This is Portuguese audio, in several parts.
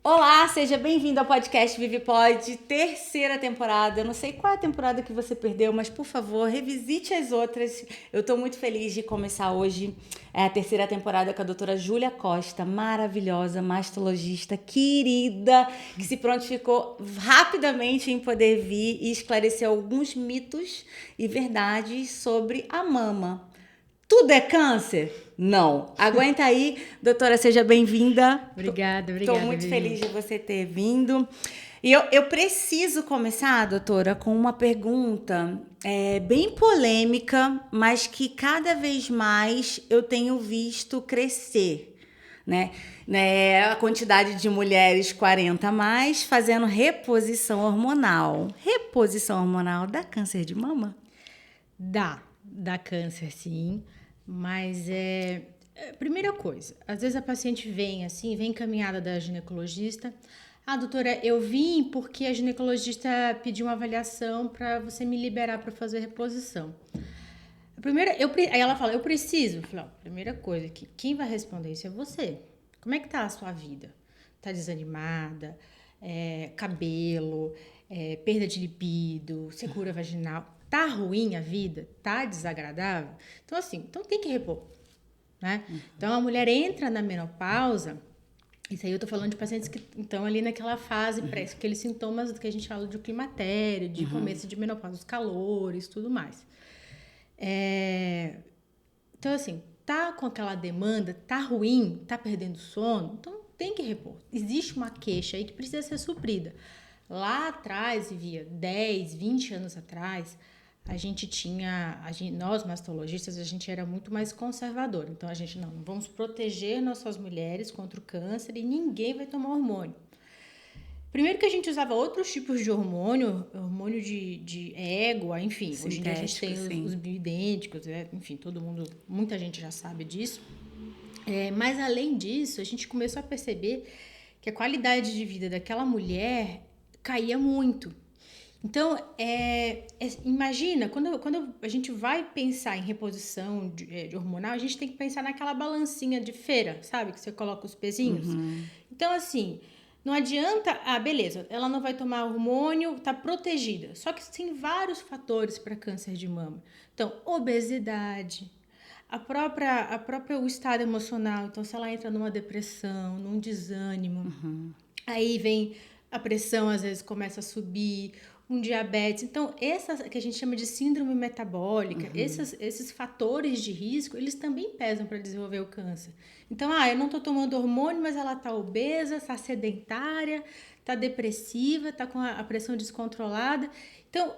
Olá, seja bem-vindo ao podcast VivePod, terceira temporada. Eu não sei qual é a temporada que você perdeu, mas por favor, revisite as outras. Eu estou muito feliz de começar hoje a terceira temporada com a doutora Júlia Costa, maravilhosa, mastologista, querida, que se prontificou rapidamente em poder vir e esclarecer alguns mitos e verdades sobre a mama. Tudo é câncer? Não. Aguenta aí, doutora, seja bem-vinda. Obrigada, Estou muito Vivi. feliz de você ter vindo. E eu preciso começar, doutora, com uma pergunta bem polêmica, mas que cada vez mais eu tenho visto crescer, né? A quantidade de mulheres 40 a mais fazendo reposição hormonal. Reposição hormonal dá câncer de mama? Dá câncer sim, mas primeira coisa, às vezes a paciente vem assim, vem encaminhada da ginecologista. Ah, doutora, eu vim porque a ginecologista pediu uma avaliação para você me liberar para fazer reposição. Aí ela fala, eu preciso. Eu falo, ó, primeira coisa, quem vai responder isso é você. Como é que tá a sua vida? Tá desanimada? Cabelo, perda de libido, secura vaginal. Tá ruim a vida? Tá desagradável? Então, assim, tem que repor, né? Então, a mulher entra na menopausa. Isso aí eu tô falando de pacientes que estão ali naquela fase, aqueles sintomas que a gente fala de climatério, de começo de menopausa, os calores, tudo mais. Então, assim, tá com aquela demanda, tá ruim, tá perdendo sono, então tem que repor. Existe uma queixa aí que precisa ser suprida. Lá atrás, via 10, 20 anos atrás, nós mastologistas, a gente era muito mais conservador. Então, a gente, não vamos proteger nossas mulheres contra o câncer e ninguém vai tomar hormônio. Primeiro que a gente usava outros tipos de hormônio de égua, enfim. Hoje em dia a gente tem os bioidênticos, enfim, muita gente já sabe disso. Mas além disso, a gente começou a perceber que a qualidade de vida daquela mulher caía muito. Então, imagina, quando a gente vai pensar em reposição de hormonal, a gente tem que pensar naquela balancinha de feira, sabe? Que você coloca os pezinhos. Então, assim, não adianta, beleza, ela não vai tomar hormônio, tá protegida. Só que tem vários fatores para câncer de mama. Então, obesidade, o estado emocional. Então, se ela entra numa depressão, num desânimo, aí vem a pressão, às vezes começa a subir, um diabetes. Então, essa que a gente chama de síndrome metabólica, esses fatores de risco, eles também pesam para desenvolver o câncer. Então, eu não estou tomando hormônio, mas ela está obesa, está sedentária, está depressiva, está com a pressão descontrolada. Então,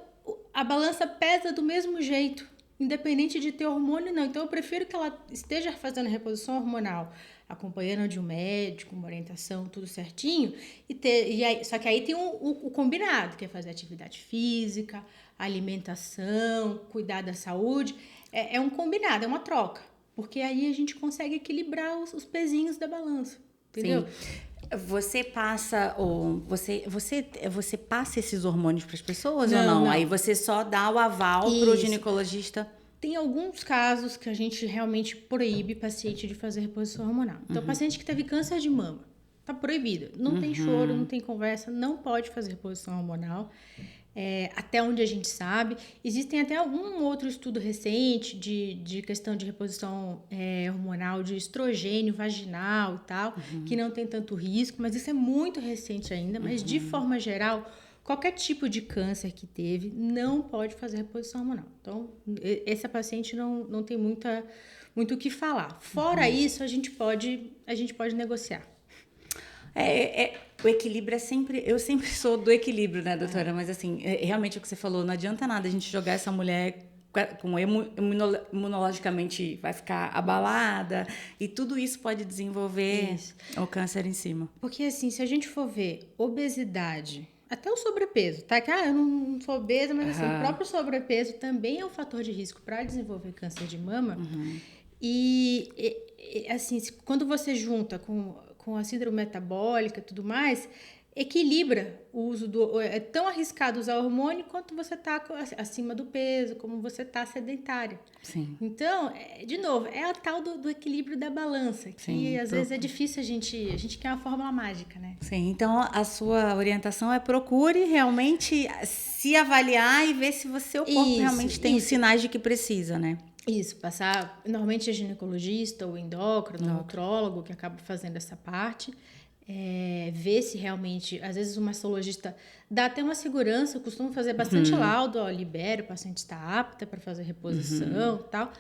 a balança pesa do mesmo jeito, independente de ter hormônio ou não. Então, eu prefiro que ela esteja fazendo reposição hormonal, acompanhando de um médico, uma orientação, tudo certinho, só que aí tem o combinado, que é fazer atividade física, alimentação, cuidar da saúde. É um combinado, é uma troca, porque aí a gente consegue equilibrar os pezinhos da balança, entendeu? Sim. Você passa você passa esses hormônios para as pessoas ou não? Aí você só dá o aval para o ginecologista. Tem alguns casos que a gente realmente proíbe paciente de fazer reposição hormonal. Então, paciente que teve câncer de mama, tá proibido. Não tem choro, não tem conversa, não pode fazer reposição hormonal. Até onde a gente sabe. Existem até algum outro estudo recente de questão de reposição hormonal de estrogênio vaginal e tal, que não tem tanto risco, mas isso é muito recente ainda. Mas, de forma geral, qualquer tipo de câncer que teve não pode fazer reposição hormonal. Então, essa paciente não tem muito o que falar. Fora isso, a gente pode negociar. O equilíbrio é sempre... Eu sempre sou do equilíbrio, né, doutora? Mas, assim, realmente é o que você falou. Não adianta nada a gente jogar essa mulher com imunologicamente vai ficar abalada. E tudo isso pode desenvolver o câncer em cima. Porque, assim, se a gente for ver obesidade, até o sobrepeso, tá? Que, eu não sou obesa, mas, assim, o próprio sobrepeso também é um fator de risco para desenvolver câncer de mama. E assim, quando você junta com com a síndrome metabólica e tudo mais, equilibra o uso do... É tão arriscado usar hormônio quanto você está acima do peso, como você está sedentária. Sim. Então, de novo, é a tal do equilíbrio da balança, que Sim, às vezes é difícil a gente quer uma fórmula mágica, né? Sim, então a sua orientação é procure realmente se avaliar e ver se o seu corpo realmente tem os sinais de que precisa, né? Isso, passar, normalmente é ginecologista ou endócrino, nutrólogo que acaba fazendo essa parte, ver se realmente, às vezes o mastologista dá até uma segurança, eu costumo fazer bastante laudo, libera, o paciente está apta para fazer reposição e tal,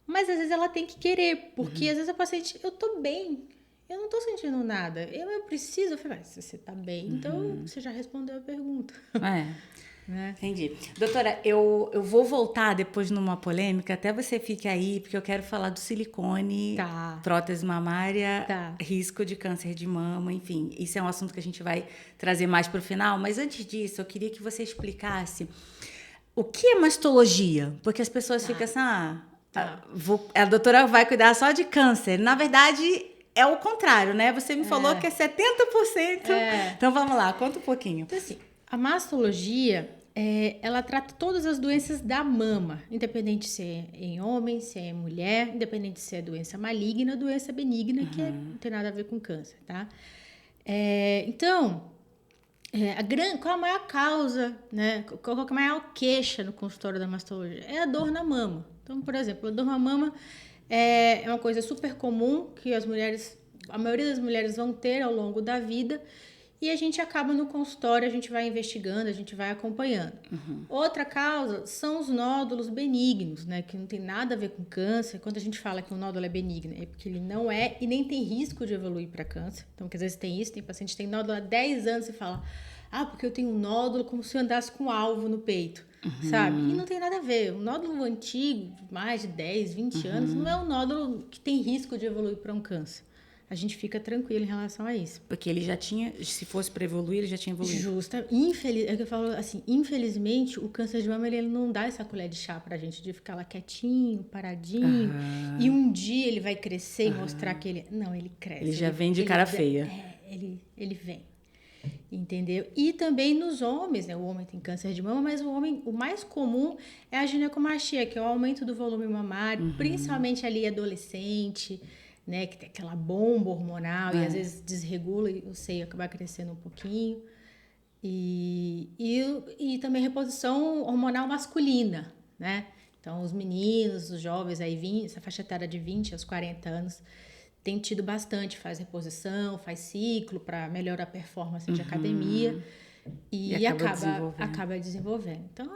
mas às vezes ela tem que querer, porque às vezes a paciente, eu tô bem, eu não tô sentindo nada, eu preciso, eu falei, se você tá bem, então você já respondeu a pergunta. Entendi. Doutora, eu vou voltar depois numa polêmica, até você fique aí, porque eu quero falar do silicone, prótese mamária, risco de câncer de mama, enfim. Isso é um assunto que a gente vai trazer mais para o final, mas antes disso, eu queria que você explicasse o que é mastologia, porque as pessoas ficam assim, a doutora vai cuidar só de câncer. Na verdade, é o contrário, né? Você me falou que é 70%. Então, vamos lá, conta um pouquinho. Então, assim, a mastologia, ela trata todas as doenças da mama, independente se é em homem, se é em mulher, independente se é doença maligna ou doença benigna, que não tem nada a ver com câncer, tá? Então, qual a maior causa, né? Qual a maior queixa no consultório da mastologia? É a dor na mama. Então, por exemplo, a dor na mama é uma coisa super comum que a maioria das mulheres vão ter ao longo da vida. E a gente acaba no consultório, a gente vai investigando, a gente vai acompanhando. Outra causa são os nódulos benignos, né? Que não tem nada a ver com câncer. Quando a gente fala que o nódulo é benigno, é porque ele não é e nem tem risco de evoluir para câncer. Então, às vezes tem isso, tem paciente que tem nódulo há 10 anos e fala, porque eu tenho um nódulo como se eu andasse com um alvo no peito, sabe? E não tem nada a ver. Um nódulo antigo, de mais de 10, 20 anos, não é um nódulo que tem risco de evoluir para um câncer. A gente fica tranquilo em relação a isso. Porque ele já tinha, se fosse para evoluir, ele já tinha evoluído. Justa. É que eu falo assim, infelizmente, o câncer de mama, ele não dá essa colher de chá pra gente, de ficar lá quietinho, paradinho, e um dia ele vai crescer e mostrar que ele... Não, ele cresce. Ele já vem de cara feia. Ele vem. Entendeu? E também nos homens, né? O homem tem câncer de mama, mas o mais comum é a ginecomastia, que é o aumento do volume mamário, principalmente ali adolescente, né, que tem aquela bomba hormonal e às vezes desregula e o seio acaba crescendo um pouquinho. E também reposição hormonal masculina, né? Então, os meninos, os jovens, essa faixa etária de 20 aos 40 anos, tem tido bastante, faz reposição, faz ciclo para melhorar a performance de academia e acaba desenvolvendo. Então,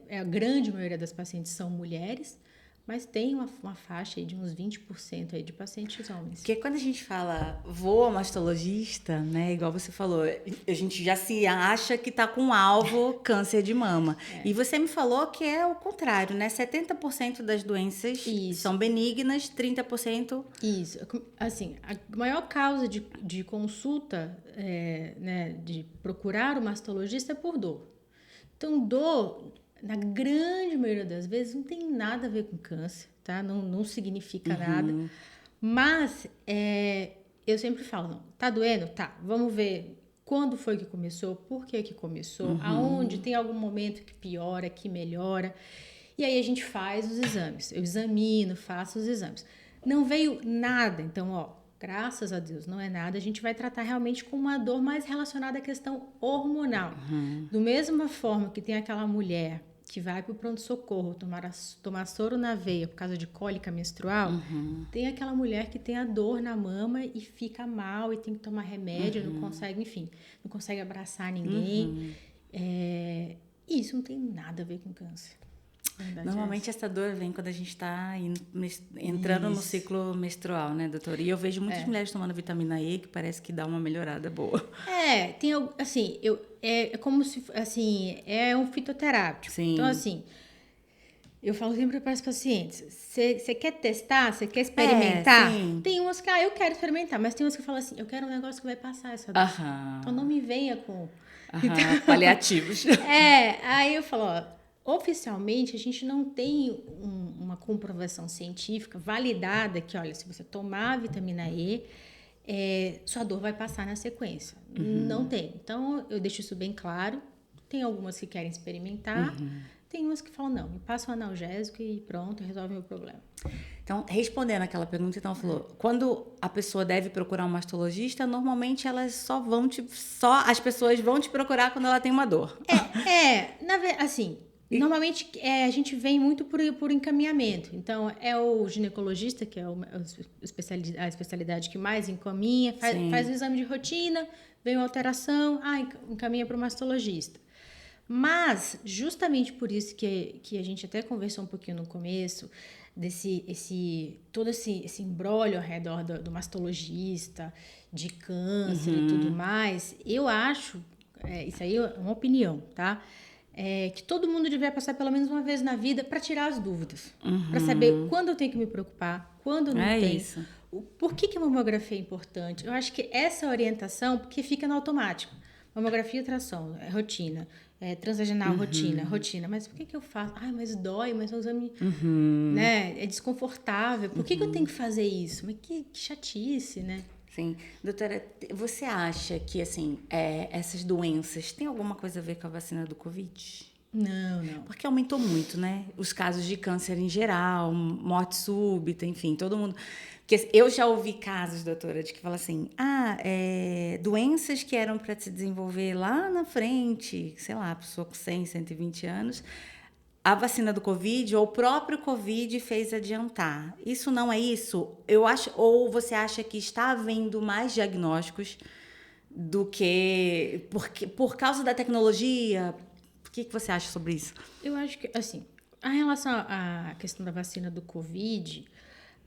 a grande maioria das pacientes são mulheres, mas tem uma faixa aí de uns 20% aí de pacientes homens. Porque quando a gente fala vou ao mastologista, né, igual você falou, a gente já se acha que está com um alvo câncer de mama. E você me falou que é o contrário, né? 70% das doenças são benignas, 30%... Isso. Assim, a maior causa de consulta, né, de procurar o mastologista é por dor. Então, dor... Na grande maioria das vezes não tem nada a ver com câncer, tá? Não significa nada. Mas eu sempre falo, não, tá doendo? Tá, vamos ver quando foi que começou, por que começou, aonde tem algum momento que piora, que melhora. E aí a gente faz os exames. Eu examino, faço os exames. Não veio nada, então, graças a Deus, não é nada. A gente vai tratar realmente com uma dor mais relacionada à questão hormonal. Do mesma forma que tem aquela mulher que vai para o pronto-socorro tomar soro na veia por causa de cólica menstrual, tem aquela mulher que tem a dor na mama e fica mal e tem que tomar remédio, não consegue abraçar ninguém. Isso não tem nada a ver com câncer. Normalmente essa dor vem quando a gente está entrando no ciclo menstrual, né, doutora? E eu vejo muitas mulheres tomando vitamina E que parece que dá uma melhorada boa. Tem assim, é como se, assim, é um fitoterápico. Sim. Então, assim, eu falo sempre para as pacientes, você quer testar, você quer experimentar? Tem umas que, eu quero experimentar, mas tem umas que falam assim, eu quero um negócio que vai passar essa dor. Então, não me venha com... paliativos. Aí eu falo, oficialmente, a gente não tem uma comprovação científica validada que, olha, se você tomar a vitamina E, sua dor vai passar na sequência. Não tem. Então, eu deixo isso bem claro. Tem algumas que querem experimentar, tem umas que falam, não, me passa um analgésico e pronto, resolve o meu problema. Então, respondendo aquela pergunta, então, falou, quando a pessoa deve procurar um mastologista, normalmente elas as pessoas vão te procurar quando ela tem uma dor. Assim, normalmente a gente vem muito por encaminhamento. Então, é o ginecologista, que é a especialidade que mais encaminha, faz o exame de rotina, vem uma alteração, encaminha para o mastologista. Mas, justamente por isso que a gente até conversou um pouquinho no começo, todo esse imbróglio ao redor do mastologista, de câncer e tudo mais, eu acho, isso aí é uma opinião, tá? Que todo mundo deveria passar pelo menos uma vez na vida para tirar as dúvidas. Para saber quando eu tenho que me preocupar, quando não tem. Isso. Por que a mamografia é importante? Eu acho que essa orientação, porque fica no automático. Mamografia e ultrassom, rotina. Transvaginal, rotina. Mas por que eu faço? Mas dói, mas é um exame, né? É desconfortável. Por que eu tenho que fazer isso? Mas que chatice, né? Sim. Doutora, você acha que, assim, essas doenças têm alguma coisa a ver com a vacina do Covid? Não. Porque aumentou muito, né? Os casos de câncer em geral, morte súbita, enfim, todo mundo... Porque eu já ouvi casos, doutora, de que fala assim, doenças que eram para se desenvolver lá na frente, sei lá, pessoa com 100, 120 anos, a vacina do Covid ou o próprio Covid fez adiantar. Isso não é isso? Eu acho, ou você acha que está havendo mais diagnósticos do que... por causa da tecnologia? O que você acha sobre isso? Eu acho que, assim, a relação à questão da vacina do Covid...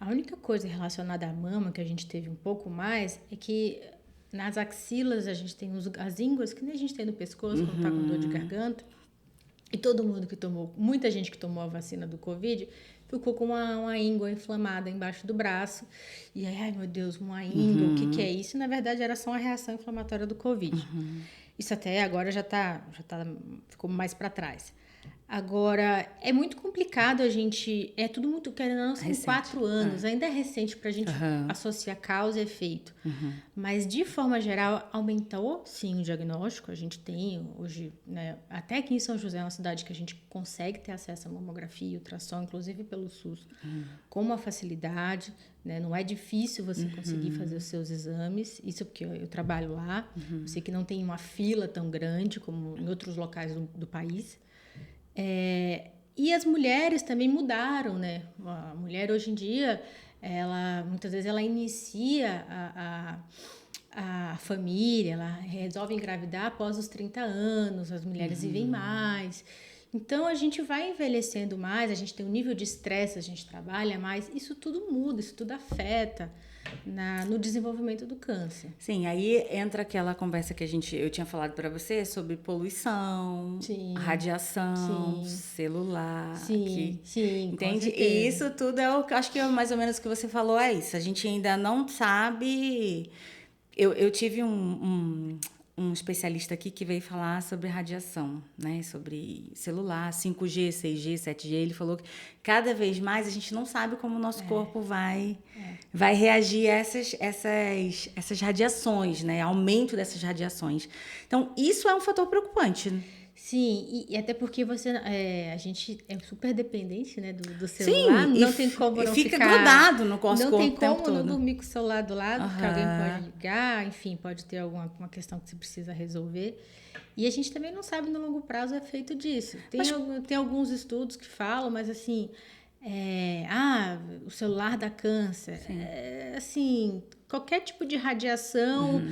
A única coisa relacionada à mama que a gente teve um pouco mais é que nas axilas a gente tem as ínguas que nem a gente tem no pescoço quando tá com dor de garganta. E muita gente que tomou a vacina do Covid ficou com uma íngua inflamada embaixo do braço. E aí, ai meu Deus, uma íngua, o que é isso? E, na verdade era só uma reação inflamatória do Covid. Isso até agora ficou mais para trás. Agora, é muito complicado é tudo muito, querendo ou não, são 4 anos, ainda é recente para a gente associar causa e efeito. Mas, de forma geral, aumentou, sim, o diagnóstico. A gente tem hoje, né, até aqui em São José, é uma cidade que a gente consegue ter acesso à mamografia e ultrassom, inclusive pelo SUS, com uma facilidade, né? Não é difícil você conseguir fazer os seus exames, isso porque eu trabalho lá, eu sei que não tem uma fila tão grande como em outros locais do país. E as mulheres também mudaram, né? A mulher hoje em dia, muitas vezes ela inicia a família, ela resolve engravidar após os 30 anos, as mulheres vivem mais. Então, a gente vai envelhecendo mais, a gente tem um nível de estresse, a gente trabalha mais, isso tudo muda, isso tudo afeta no desenvolvimento do câncer. Sim, aí entra aquela conversa que eu tinha falado para você sobre poluição, radiação, celular. Sim, entende? E isso tudo acho que mais ou menos o que você falou é isso. A gente ainda não sabe. Eu tive um especialista aqui que veio falar sobre radiação, né? Sobre celular, 5G, 6G, 7G. Ele falou que cada vez mais a gente não sabe como o nosso corpo vai reagir a essas radiações, né? Aumento dessas radiações. Então, isso é um fator preocupante. Sim, e até porque a gente é super dependente, né, do celular. Sim, não tem como não fica grudado no nosso corpo. Não tem como não dormir com o celular do lado, porque alguém pode ligar, enfim, pode ter uma questão que você precisa resolver. E a gente também não sabe no longo prazo o efeito disso. Tem alguns estudos que falam, mas assim, o celular dá câncer. Assim, qualquer tipo de radiação...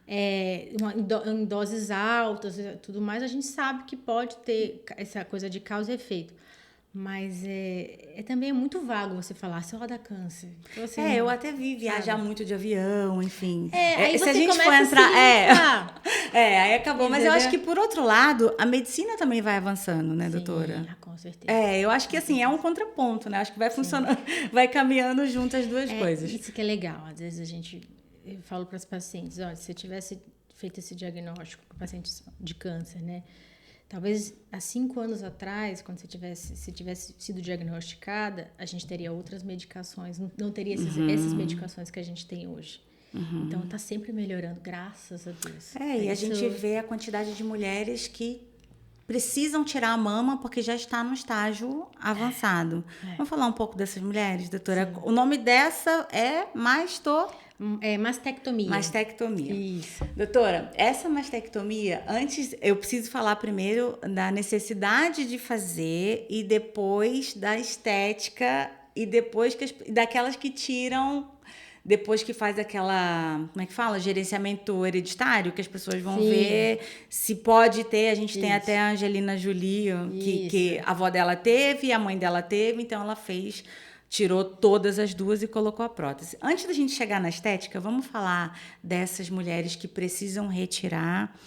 em doses altas e tudo mais, a gente sabe que pode ter essa coisa de causa e efeito. Mas também é muito vago você falar, celular dá câncer. Então, assim, eu até vi viajar muito de avião, enfim. Aí se você a gente começa for entrar. Aí acabou. Entendeu? Mas eu acho que, por outro lado, a medicina também vai avançando, né, doutora? Com certeza. Eu acho que assim, é um contraponto, né? Acho que vai funcionando, vai caminhando junto as duas coisas. Isso que é legal. Às vezes eu falo para as pacientes, olha, se eu tivesse feito esse diagnóstico com pacientes de câncer, né? Talvez há 5 anos atrás, quando se tivesse sido diagnosticada, a gente teria outras medicações, não teria essas medicações que a gente tem hoje. Então, tá sempre melhorando, graças a Deus. E a gente vê a quantidade de mulheres que precisam tirar a mama porque já está no estágio avançado. Vamos falar um pouco dessas mulheres, doutora? Sim. O nome dessa é mastectomia. Mastectomia. Isso. Doutora, essa mastectomia, antes eu preciso falar primeiro da necessidade de fazer e depois da estética e depois daquelas que tiram depois que faz aquela, como é que fala? Gerenciamento hereditário, que as pessoas vão ver se pode ter. A gente tem até a Angelina Jolie, que a avó dela teve, a mãe dela teve, então ela tirou todas as duas e colocou a prótese. Antes da gente chegar na estética, vamos falar dessas mulheres que precisam retirar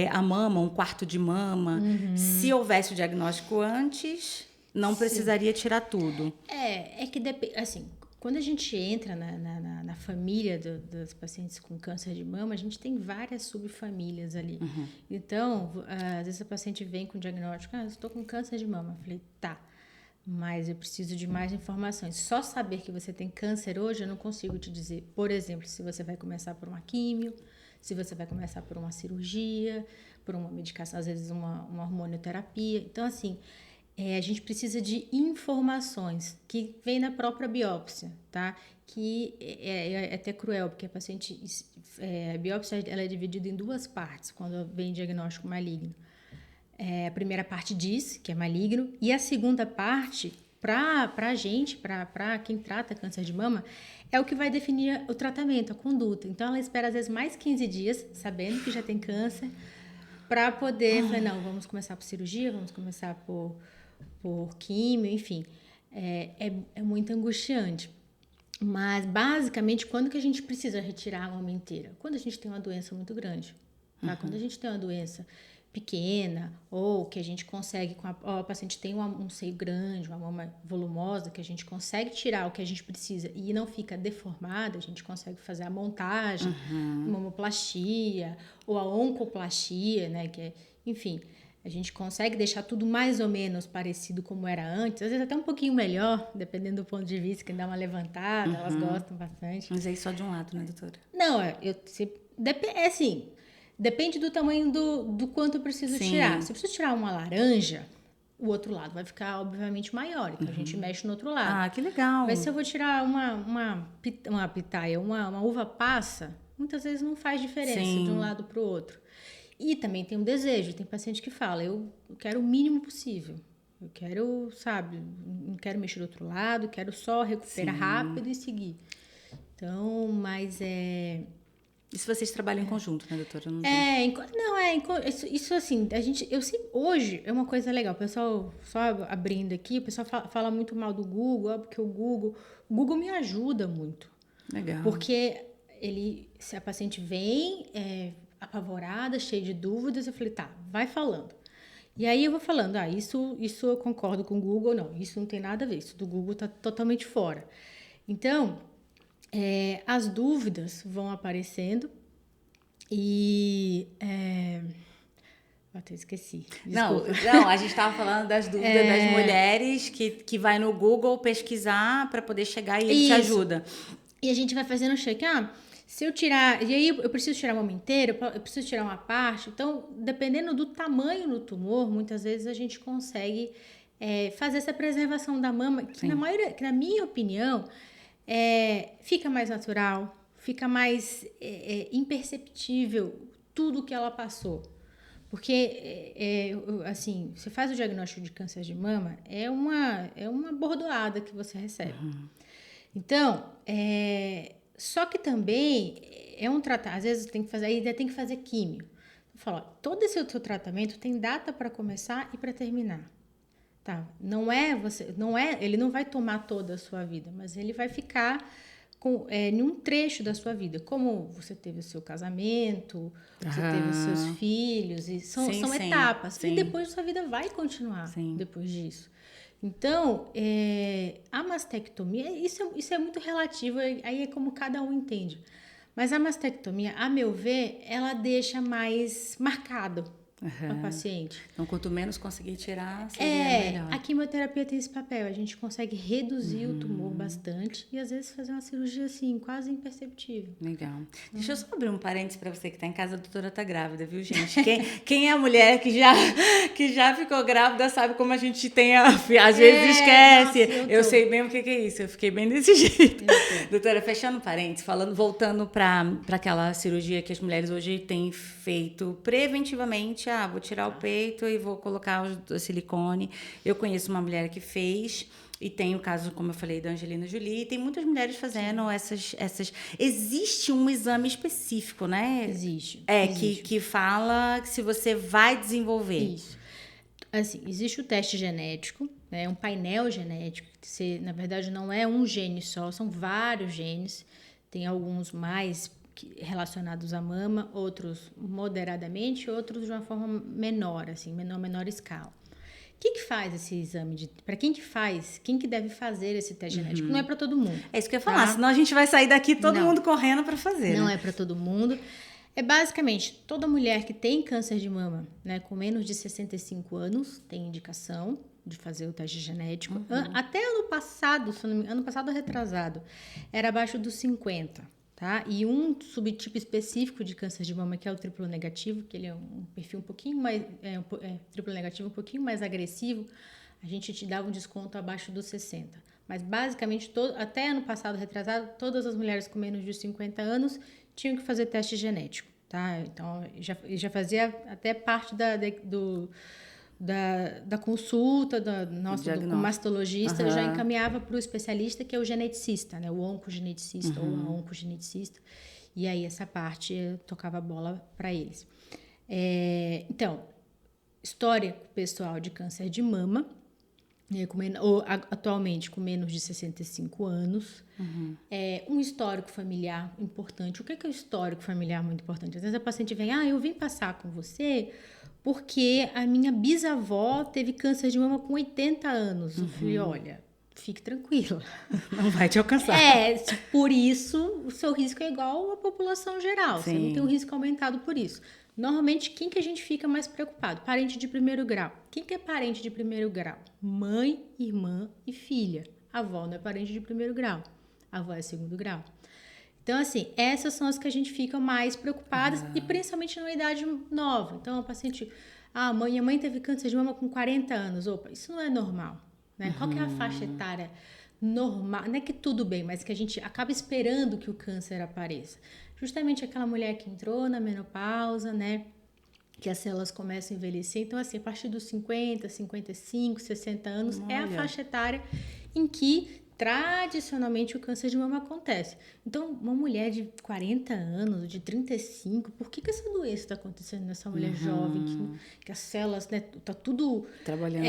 a mama, um quarto de mama. Se houvesse o diagnóstico antes, não precisaria tirar tudo. É que depende, assim, quando a gente entra na família dos pacientes com câncer de mama, a gente tem várias subfamílias ali. Então, às vezes a paciente vem com o diagnóstico, eu estou com câncer de mama. Eu falei, tá, mas eu preciso de mais informações. Só saber que você tem câncer hoje, eu não consigo te dizer, por exemplo, se você vai começar por uma químio, se você vai começar por uma cirurgia, por uma medicação, às vezes uma hormonioterapia. Então, assim, a gente precisa de informações que vem na própria biópsia, tá? Que é até cruel, porque a biópsia ela é dividida em duas partes quando vem diagnóstico maligno. A primeira parte diz que é maligno e a segunda parte, para quem trata câncer de mama, é o que vai definir o tratamento, a conduta. Então, ela espera às vezes mais 15 dias, sabendo que já tem câncer, para poder falar, não, vamos começar por cirurgia, vamos começar por químio, enfim. É muito angustiante. Mas, basicamente, quando que a gente precisa retirar a mama inteira? Quando a gente tem uma doença muito grande. Tá? Quando a gente tem uma doença pequena, ou que a gente consegue, a paciente tem um seio grande, uma mama volumosa, que a gente consegue tirar o que a gente precisa e não fica deformada, a gente consegue fazer a montagem, mamoplastia, ou a oncoplastia, né, enfim, a gente consegue deixar tudo mais ou menos parecido como era antes, às vezes até um pouquinho melhor, dependendo do ponto de vista, que dá uma levantada, elas gostam bastante. Mas aí só de um lado, né, doutora? Não, assim, depende do tamanho do quanto eu preciso tirar. Se eu preciso tirar uma laranja, o outro lado vai ficar, obviamente, maior. Então, a gente mexe no outro lado. Ah, que legal. Mas se eu vou tirar uma pitaia, uma uva passa, muitas vezes não faz diferença de um lado para o outro. E também tem um desejo. Tem paciente que fala, eu quero o mínimo possível. Eu quero, sabe, não quero mexer do outro lado, quero só recuperar rápido e seguir. Então, mas Isso vocês trabalham em conjunto, né, doutora? Isso assim, hoje é uma coisa legal, o pessoal, só abrindo aqui, o pessoal fala muito mal do Google, porque o Google me ajuda muito. Legal. Porque se a paciente vem apavorada, cheia de dúvidas, eu falei, tá, vai falando. E aí eu vou falando, isso eu concordo com o Google, não, isso não tem nada a ver, isso do Google tá totalmente fora. Então, as dúvidas vão aparecendo e... até esqueci. Desculpa. Não, a gente estava falando das dúvidas das mulheres que vai no Google pesquisar para poder chegar e ele te ajuda. E a gente vai fazendo um check. Se eu tirar... E aí eu preciso tirar a mama inteira, eu preciso tirar uma parte. Então, dependendo do tamanho do tumor, muitas vezes a gente consegue fazer essa preservação da mama, que na minha opinião... fica mais natural, fica mais imperceptível tudo que ela passou. Porque, assim, você faz o diagnóstico de câncer de mama, é uma bordoada que você recebe. Então, só que também é um tratamento, às vezes ainda tem que fazer químio. Eu falo, todo esse outro tratamento tem data para começar e para terminar. Tá, ele não vai tomar toda a sua vida, mas ele vai ficar em um trecho da sua vida, como você teve o seu casamento, você teve os seus filhos, e são etapas, e depois a sua vida vai continuar depois disso. Então, a mastectomia, isso é muito relativo, aí é como cada um entende, mas a mastectomia, a meu ver, ela deixa mais marcado. a paciente. Então, quanto menos conseguir tirar, seria melhor. A quimioterapia tem esse papel. A gente consegue reduzir o tumor bastante e, às vezes, fazer uma cirurgia, assim, quase imperceptível. Legal. Deixa eu só abrir um parênteses para você que está em casa. A doutora tá grávida, viu, gente? Quem é a mulher que já ficou grávida sabe como a gente tem às vezes esquece. Nossa, eu sei mesmo o que é isso. Eu fiquei bem desse jeito. Doutora, fechando parênteses, voltando para aquela cirurgia que as mulheres hoje têm feito preventivamente. Vou tirar o peito e vou colocar o silicone. Eu conheço uma mulher que fez, e tem o caso, como eu falei, da Angelina Jolie, e tem muitas mulheres fazendo essas... Existe um exame específico, né? Existe. Que fala que se você vai desenvolver. Isso. Assim, existe o teste genético, né? Um painel genético, que na verdade não é um gene só, são vários genes. Tem alguns mais relacionados à mama, outros moderadamente, outros de uma forma menor, assim, menor escala. O que faz esse exame? Para quem que faz? Quem que deve fazer esse teste genético? Não é para todo mundo. É isso que eu ia falar, senão a gente vai sair daqui todo mundo correndo para fazer. Não é para todo mundo. É basicamente toda mulher que tem câncer de mama, né, com menos de 65 anos, tem indicação de fazer o teste genético. Até ano passado, se não me engano, ano passado retrasado, era abaixo dos 50. Tá? E um subtipo específico de câncer de mama, que é o triplo negativo, que ele é um perfil um pouquinho mais... triplo negativo um pouquinho mais agressivo, a gente te dava um desconto abaixo dos 60. Mas, basicamente, até ano passado, retrasado, todas as mulheres com menos de 50 anos tinham que fazer teste genético. Tá? Então, já fazia até parte da consulta com o mastologista, já encaminhava para o especialista, que é o geneticista, né? O oncogeneticista ou a oncogeneticista. E aí essa parte tocava a bola para eles. Então, história pessoal de câncer de mama, atualmente com menos de 65 anos. Um histórico familiar importante. O que é o histórico familiar muito importante? Às vezes a paciente vem, eu vim passar com você porque a minha bisavó teve câncer de mama com 80 anos. Eu falei, olha, fique tranquila. Não vai te alcançar. Por isso, o seu risco é igual à população geral. Sim. Você não tem um risco aumentado por isso. Normalmente, quem que a gente fica mais preocupado? Parente de primeiro grau. Quem que é parente de primeiro grau? Mãe, irmã e filha. A avó não é parente de primeiro grau. A avó é segundo grau. Então, assim, essas são as que a gente fica mais preocupadas, e principalmente numa idade nova. Então, a paciente, minha mãe teve câncer de mama com 40 anos. Opa, isso não é normal, né? Qual que é a faixa etária normal? Não é que tudo bem, mas que a gente acaba esperando que o câncer apareça. Justamente aquela mulher que entrou na menopausa, né? Que as células começam a envelhecer. Então, assim, a partir dos 50, 55, 60 anos, é a faixa etária em que tradicionalmente o câncer de mama acontece. Então, uma mulher de 40 anos, de 35, por que essa doença está acontecendo nessa mulher jovem, que as células, né, tá tudo trabalhando,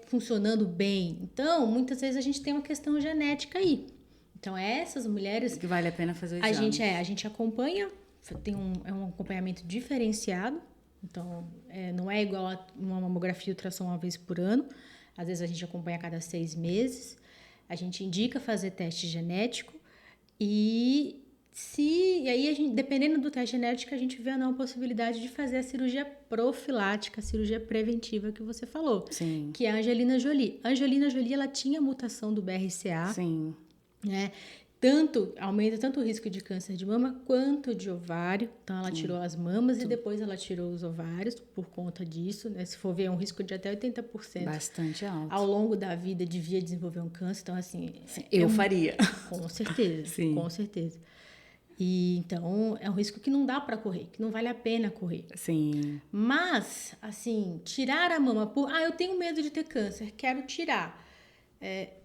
funcionando bem? Então, muitas vezes a gente tem uma questão genética aí. Então, essas mulheres... Que vale a pena fazer o exame. A gente acompanha, tem um acompanhamento diferenciado. Então, não é igual a uma mamografia e ultrassom uma vez por ano. Às vezes a gente acompanha a cada 6 meses. A gente indica fazer teste genético e aí, dependendo do teste genético, a gente vê ou não a possibilidade de fazer a cirurgia profilática, a cirurgia preventiva que você falou. Sim. Que é a Angelina Jolie. A Angelina Jolie, ela tinha mutação do BRCA. Sim. Né? Aumenta tanto o risco de câncer de mama quanto de ovário. Então, ela tirou as mamas e depois ela tirou os ovários por conta disso, né? Se for ver, é um risco de até 80%. Bastante alto. Ao longo da vida, devia desenvolver um câncer. Então, assim... Eu faria. Com certeza. Sim. Com certeza. E, então, é um risco que não dá para correr, que não vale a pena correr. Sim. Mas, assim, tirar a mama por... eu tenho medo de ter câncer, quero tirar.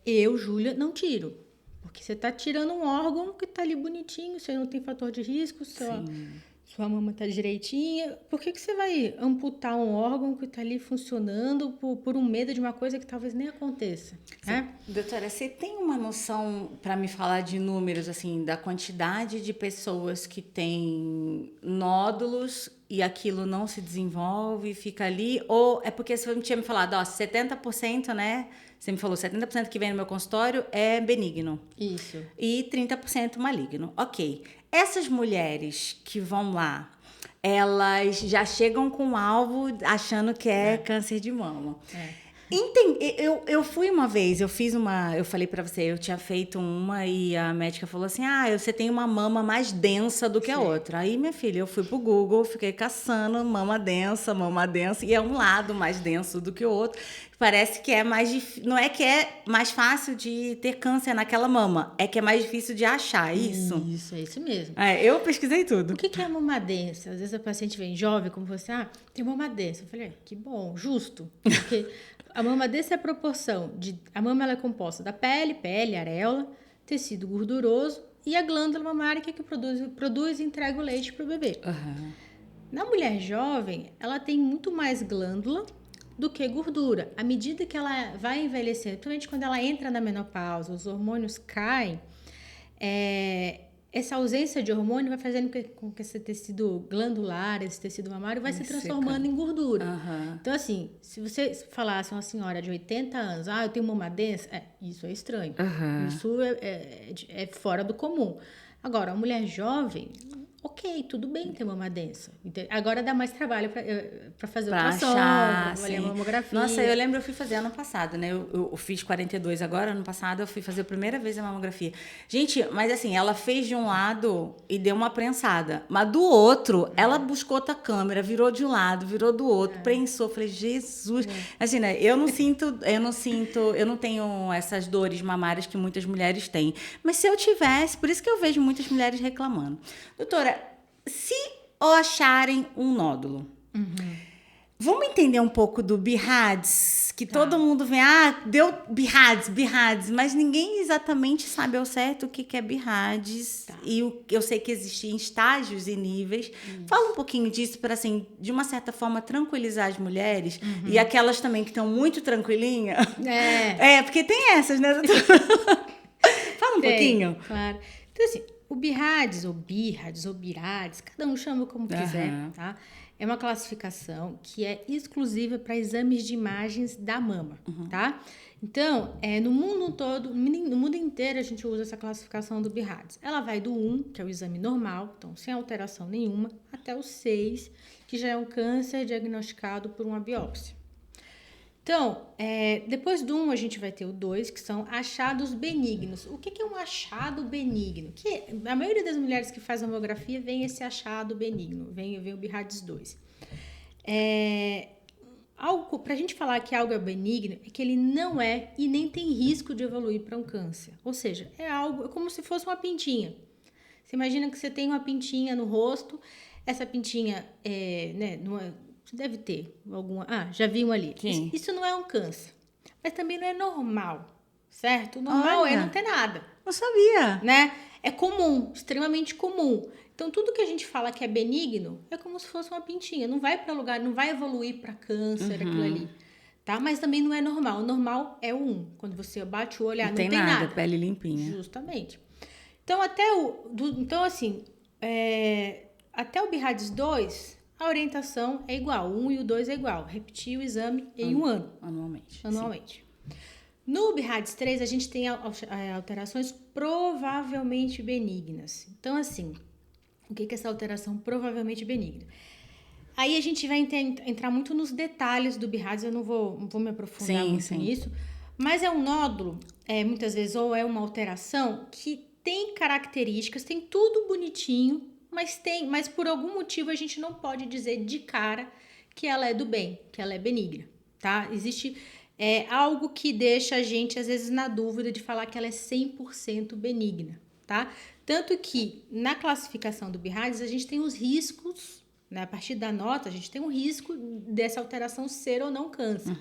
Eu, Júlia, não tiro. Porque você está tirando um órgão que está ali bonitinho, você não tem fator de risco, sua mama está direitinha. Por que você vai amputar um órgão que está ali funcionando por um medo de uma coisa que talvez nem aconteça? Né? Doutora, você tem uma noção, para me falar de números, assim, da quantidade de pessoas que têm nódulos e aquilo não se desenvolve e fica ali? Ou é porque você tinha me falado, 70%, né? Você me falou, 70% que vem no meu consultório é benigno. Isso. E 30% maligno. Ok. Essas mulheres que vão lá, elas já chegam com o alvo achando que é câncer de mama. Eu fui uma vez, eu falei pra você, eu tinha feito uma e a médica falou assim, você tem uma mama mais densa do que a outra. Aí, minha filha, eu fui pro Google, fiquei caçando mama densa, e é um lado mais denso do que o outro. Parece que é mais difícil, não é que é mais fácil de ter câncer naquela mama, é que é mais difícil de achar, isso? Isso, é isso mesmo. Eu pesquisei tudo. O que é mama densa? Às vezes a paciente vem jovem, como você, tem mama densa. Eu falei, que bom, justo, porque... A mama densa é a proporção de... A mama ela é composta da pele, areola, tecido gorduroso e a glândula mamária que produz e entrega o leite para o bebê. Na mulher jovem, ela tem muito mais glândula do que gordura. À medida que ela vai envelhecendo, principalmente quando ela entra na menopausa, os hormônios caem, essa ausência de hormônio vai fazendo com que esse tecido glandular, esse tecido mamário, vai se transformando em gordura. Então, assim, se você falasse uma senhora de 80 anos, eu tenho mama densa, isso é estranho. Isso é fora do comum. Agora, a mulher jovem, ok, tudo bem ter mama densa. Agora dá mais trabalho para fazer ultrassom, para avaliar a mamografia. Nossa, eu lembro, eu fui fazer ano passado, né? Eu fiz 42 agora, ano passado eu fui fazer a primeira vez a mamografia. Gente, mas assim, ela fez de um lado e deu uma prensada. Mas do outro, ela buscou outra câmera, virou de um lado, virou do outro, prensou. Falei, Jesus. Assim, né? Eu não tenho essas dores mamárias que muitas mulheres têm. Mas se eu tivesse, por isso que eu vejo muitas mulheres reclamando. Doutora, se acharem um nódulo, vamos entender um pouco do BIRADS, que todo mundo vem, deu BIRADS, mas ninguém exatamente sabe ao certo o que é BIRADS, e eu sei que existem estágios e níveis. Fala um pouquinho disso para, assim, de uma certa forma, tranquilizar as mulheres, e aquelas também que estão muito tranquilinhas. Porque tem essas, né? Fala um pouquinho. Claro. Então, assim, o BIRADS, ou BIRADS, ou BIRADS, cada um chama como quiser, tá? É uma classificação que é exclusiva para exames de imagens da mama, tá? Então, no mundo todo, no mundo inteiro, a gente usa essa classificação do BIRADS. Ela vai do 1, que é o exame normal, então sem alteração nenhuma, até o 6, que já é um câncer diagnosticado por uma biópsia. Então, depois do 1, a gente vai ter o 2, que são achados benignos. O que é um achado benigno? Que a maioria das mulheres que faz mamografia vem esse achado benigno, vem o BIRADS 2. Para a gente falar que algo é benigno, é que ele não é e nem tem risco de evoluir para um câncer. Ou seja, é como se fosse uma pintinha. Você imagina que você tem uma pintinha no rosto, essa pintinha você deve ter alguma... já vi uma ali. Isso não é um câncer. Mas também não é normal, certo? O normal é não ter nada. Não sabia. Né? É comum, extremamente comum. Então, tudo que a gente fala que é benigno é como se fosse uma pintinha. Não vai para lugar, não vai evoluir para câncer, aquilo ali. Tá? Mas também não é normal. O normal é o 1. Quando você bate o olho, não tem nada. Pele limpinha. Justamente. Então, até o BIRADS 2... A orientação é igual, o 1 e o 2 é igual. Repetir o exame em um ano. Anualmente. No BIRADS 3, a gente tem alterações provavelmente benignas. Então, assim, o que é essa alteração provavelmente benigna? Aí a gente vai entrar muito nos detalhes do BIRADS, eu não vou me aprofundar muito nisso. Mas é um nódulo, muitas vezes, ou é uma alteração que tem características, tem tudo bonitinho, mas por algum motivo a gente não pode dizer de cara que ela é do bem, que ela é benigna, tá? Existe algo que deixa a gente, às vezes, na dúvida de falar que ela é 100% benigna, tá? Tanto que, na classificação do BIRADS, a gente tem os riscos, né? A partir da nota, a gente tem um risco dessa alteração ser ou não câncer.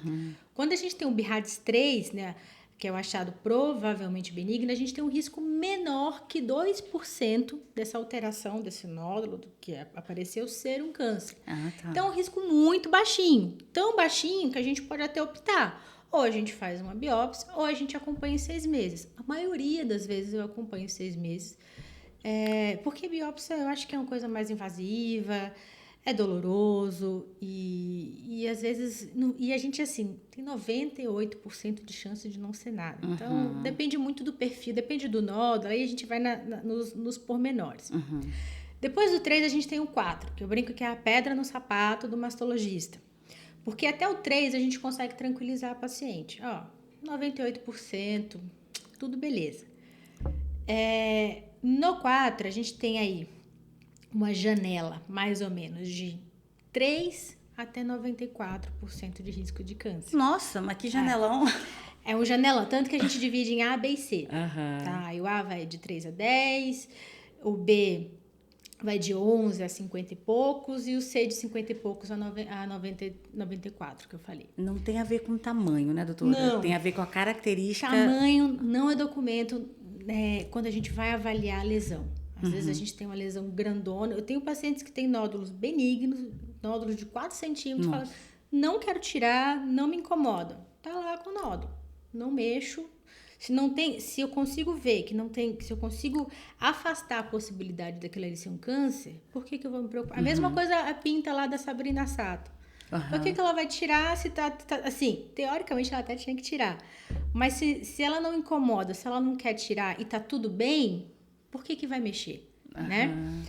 Quando a gente tem o BIRADS 3, né? Que é o achado provavelmente benigno, a gente tem um risco menor que 2% dessa alteração, desse nódulo que apareceu ser um câncer. Então, é um risco muito baixinho. Tão baixinho que a gente pode até optar. Ou a gente faz uma biópsia, ou a gente acompanha em 6 meses. A maioria das vezes eu acompanho 6 meses. Porque biópsia eu acho que é uma coisa mais invasiva, é doloroso e às vezes... E a gente, assim, tem 98% de chance de não ser nada. Então, depende muito do perfil, depende do nódulo, aí a gente vai nos pormenores. Depois do 3, a gente tem o 4, que eu brinco que é a pedra no sapato do mastologista. Porque até o 3 a gente consegue tranquilizar a paciente. 98%, tudo beleza. No 4, a gente tem aí uma janela, mais ou menos, de 3 até 94% de risco de câncer. Nossa, mas que janelão! É um janelão, tanto que a gente divide em A, B e C. Uhum. Tá? E o A vai de 3 a 10, o B vai de 11 a 50 e poucos, e o C de 50 e poucos a 94, que eu falei. Não tem a ver com tamanho, né, doutora? Não. Tem a ver com a característica... Tamanho não é documento quando a gente vai avaliar a lesão. Às vezes a gente tem uma lesão grandona. Eu tenho pacientes que têm nódulos benignos, nódulos de 4 centímetros, falam, não quero tirar, não me incomoda. Tá lá com o nódulo. Não mexo. Se eu consigo ver que não tem, se eu consigo afastar a possibilidade daquilo ali ser um câncer, por que eu vou me preocupar? A mesma coisa a pinta lá da Sabrina Sato. Por que ela vai tirar se tá assim, teoricamente ela até tinha que tirar. Mas se ela não incomoda, se ela não quer tirar e tá tudo bem, por que vai mexer, né?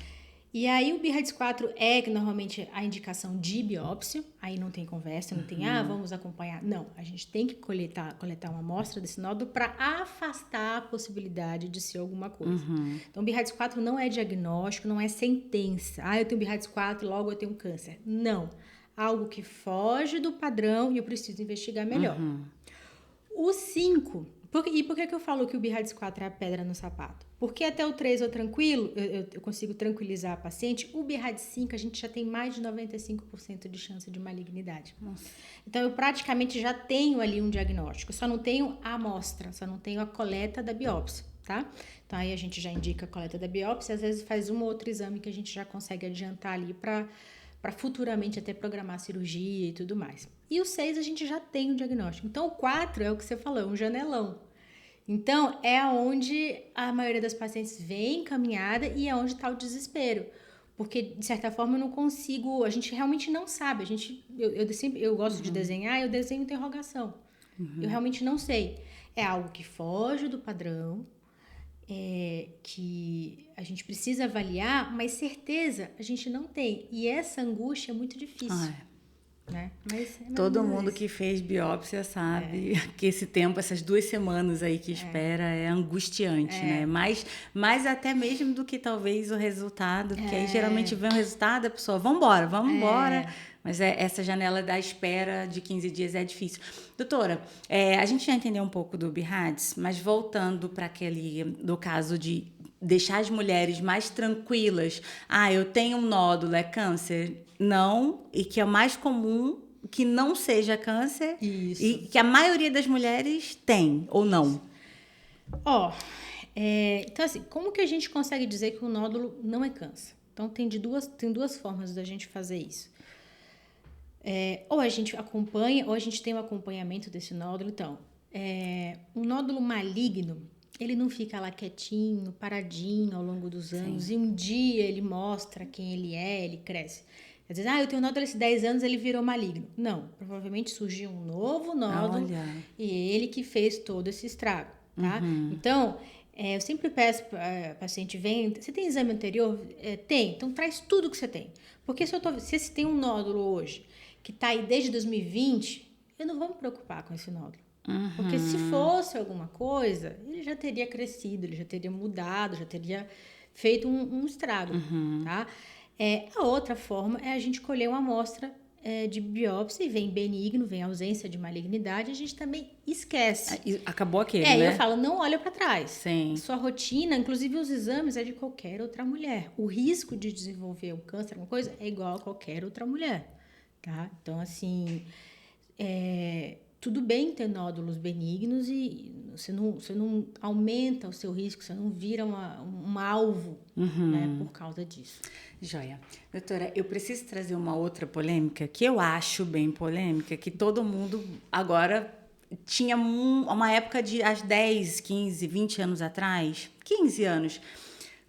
E aí o BIRADS 4 é normalmente a indicação de biópsia, aí não tem conversa, não tem, vamos acompanhar. Não, a gente tem que coletar uma amostra desse nódulo para afastar a possibilidade de ser alguma coisa. Então o BIRADS 4 não é diagnóstico, não é sentença. Eu tenho BIRADS 4, logo eu tenho câncer. Não, algo que foge do padrão e eu preciso investigar melhor. O 5... E por que eu falo que o BIRADS 4 é a pedra no sapato? Porque até o 3 eu consigo tranquilizar a paciente. O BIRADS 5 a gente já tem mais de 95% de chance de malignidade. Nossa. Então eu praticamente já tenho ali um diagnóstico, só não tenho a amostra, só não tenho a coleta da biópsia, tá? Então aí a gente já indica a coleta da biópsia, às vezes faz um ou outro exame que a gente já consegue adiantar ali para futuramente até programar a cirurgia e tudo mais. E o 6 a gente já tem o diagnóstico. Então o 4 é o que você falou, é um janelão. Então é onde a maioria das pacientes vem encaminhada e é onde está o desespero. Porque, de certa forma, eu não consigo... A gente realmente não sabe. Eu gosto de desenhar, eu desenho interrogação. Eu realmente não sei. É algo que foge do padrão, que a gente precisa avaliar, mas certeza a gente não tem. E essa angústia é muito difícil. Né? Mas todo mundo que fez biópsia sabe que esse tempo, essas 2 semanas aí que espera é angustiante, né? Mais até mesmo do que talvez o resultado, porque aí geralmente vem o resultado, a pessoa, vamos embora. Mas essa janela da espera de 15 dias é difícil. Doutora, a gente já entendeu um pouco do BIRADS, mas voltando para do caso de deixar as mulheres mais tranquilas. Eu tenho um nódulo, é câncer? Não, e que é mais comum que não seja câncer. Isso. E que a maioria das mulheres tem, ou não? Então assim, como que a gente consegue dizer que o nódulo não é câncer? Então tem duas formas da gente fazer isso. Ou a gente acompanha, ou a gente tem um acompanhamento desse nódulo. Então, um nódulo maligno, ele não fica lá quietinho, paradinho ao longo dos anos. Sim. E um dia ele mostra quem ele é, ele cresce. Às vezes, eu tenho um nódulo há 10 anos, ele virou maligno. Não, provavelmente surgiu um novo nódulo. E ele que fez todo esse estrago, tá? Então, eu sempre peço para o paciente, você tem exame anterior? Tem, então traz tudo que você tem. Porque se você tem um nódulo hoje que está aí desde 2020, eu não vou me preocupar com esse nódulo. Porque se fosse alguma coisa, ele já teria crescido, ele já teria mudado, já teria feito um estrago, tá? A outra forma é a gente colher uma amostra de biópsia e vem benigno, vem ausência de malignidade, a gente também esquece. Acabou aquele, né? Eu falo, não olha para trás. Sim. Sua rotina, inclusive os exames, é de qualquer outra mulher. O risco de desenvolver um câncer, alguma coisa, é igual a qualquer outra mulher, tá? Então, assim, tudo bem ter nódulos benignos e você não aumenta o seu risco, você não vira um alvo, né, por causa disso. Joia. Doutora, eu preciso trazer uma outra polêmica, que eu acho bem polêmica, que todo mundo agora tinha uma época de 10, 15, 20 anos atrás, 15 anos,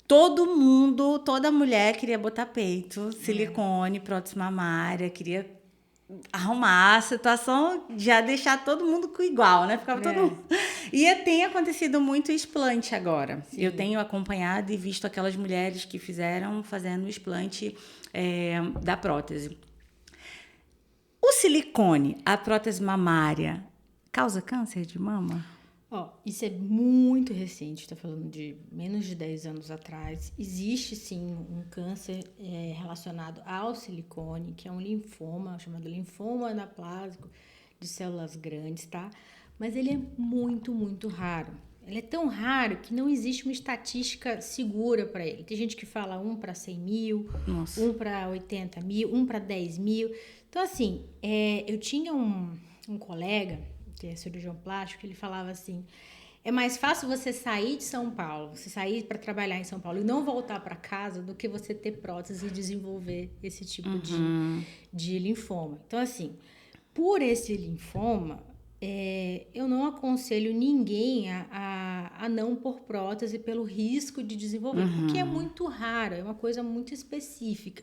toda mulher queria botar peito, silicone, prótese mamária, queria arrumar a situação, já deixar todo mundo com igual, né? Ficava todo mundo... E tem acontecido muito explante agora. Sim. Eu tenho acompanhado e visto aquelas mulheres que fazendo o explante da prótese. O silicone, a prótese mamária, causa câncer de mama? Isso é muito recente, está falando de menos de 10 anos atrás. Existe, sim, um câncer relacionado ao silicone, que é um linfoma, chamado linfoma anaplásico de células grandes, tá? Mas ele é muito, muito raro. Ele é tão raro que não existe uma estatística segura para ele. Tem gente que fala 1 para 100 mil, Nossa. 1 para 80 mil, 1 para 10 mil. Então, assim, eu tinha um colega, que é cirurgião plástico, ele falava assim: é mais fácil você sair de São Paulo, você sair para trabalhar em São Paulo e não voltar para casa do que você ter prótese e desenvolver esse tipo de linfoma. Então, assim, por esse linfoma, eu não aconselho ninguém a não pôr prótese pelo risco de desenvolver, porque é muito raro, é uma coisa muito específica.